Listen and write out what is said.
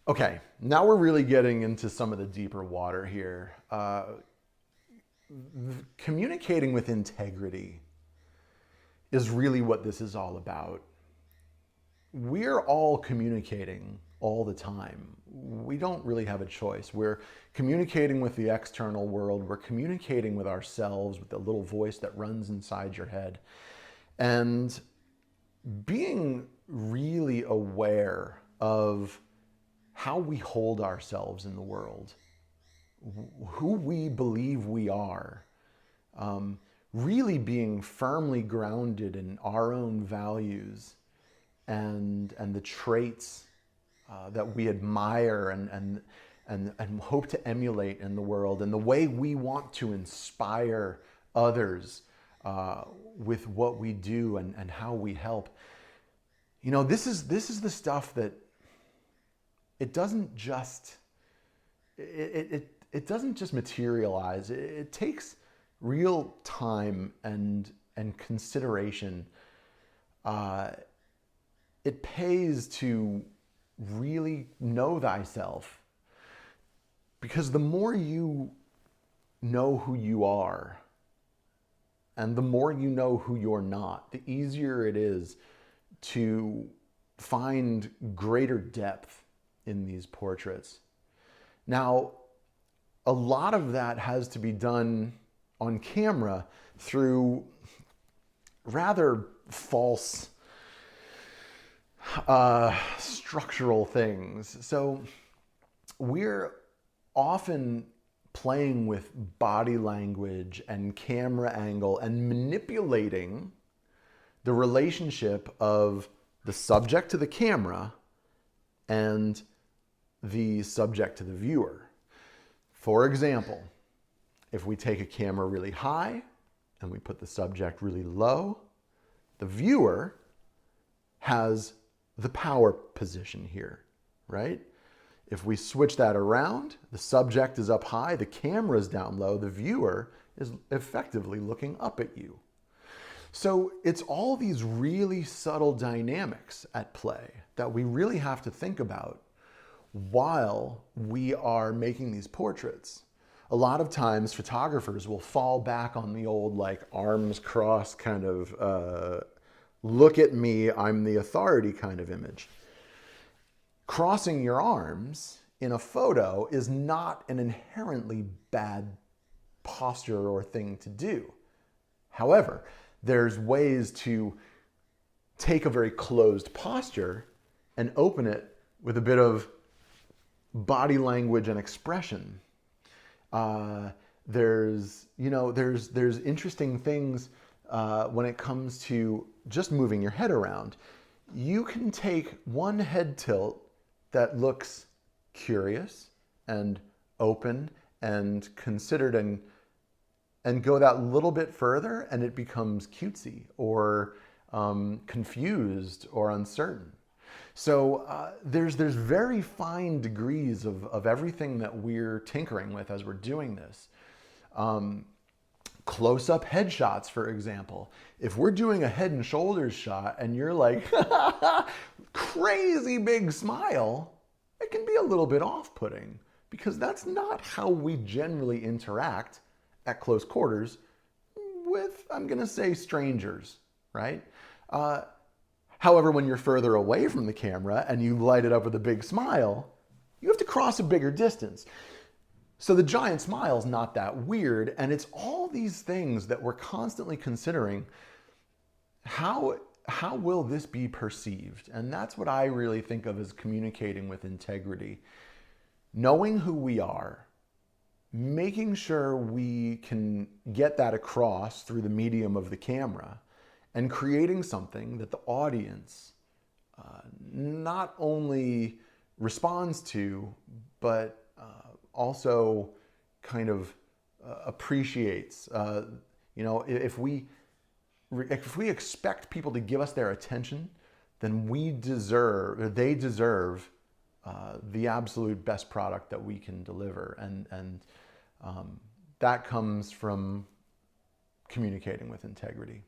Okay, now we're really getting into some of the deeper water here. Communicating with integrity is really what this is all about. We're all communicating all the time. We don't really have a choice. We're communicating with the external world. We're communicating with ourselves, with the little voice that runs inside your head. And being really aware of how we hold ourselves in the world, who we believe we are, really being firmly grounded in our own values and the traits that we admire and hope to emulate in the world, and the way we want to inspire others with what we do and how we help. You know, this is the stuff that it doesn't just it doesn't just materialize. It takes real time and consideration. It pays to really know thyself, because the more you know who you are and the more you know who you're not, the easier it is to find greater depth in these portraits. Now, a lot of that has to be done on camera through rather false structural things. So we're often playing with body language and camera angle and manipulating the relationship of the subject to the camera and the subject to the viewer. For example, if we take a camera really high and we put the subject really low, the viewer has the power position here, right? If we switch that around, the subject is up high, the camera is down low, the viewer is effectively looking up at you. So it's all these really subtle dynamics at play that we really have to think about while we are making these portraits. A lot of times photographers will fall back on the old like arms crossed kind of look at me, I'm the authority kind of image. Crossing your arms in a photo is not an inherently bad posture or thing to do. However, there's ways to take a very closed posture and open it with a bit of body language and expression. There's interesting things when it comes to just moving your head around. You can take one head tilt that looks curious and open and considered and go that little bit further, and it becomes cutesy or confused or uncertain. So there's very fine degrees of everything that we're tinkering with as we're doing this. Close-up headshots, for example. If we're doing a head and shoulders shot and you're like, crazy big smile, it can be a little bit off-putting, because that's not how we generally interact at close quarters with, I'm gonna say, strangers, right? However, when you're further away from the camera and you light it up with a big smile, you have to cross a bigger distance. So the giant smile is not that weird, and it's all these things that we're constantly considering. How will this be perceived? And that's what I really think of as communicating with integrity. Knowing who we are, making sure we can get that across through the medium of the camera, and creating something that the audience not only responds to, but also kind of appreciates. If we expect people to give us their attention, then they deserve the absolute best product that we can deliver, and that comes from communicating with integrity.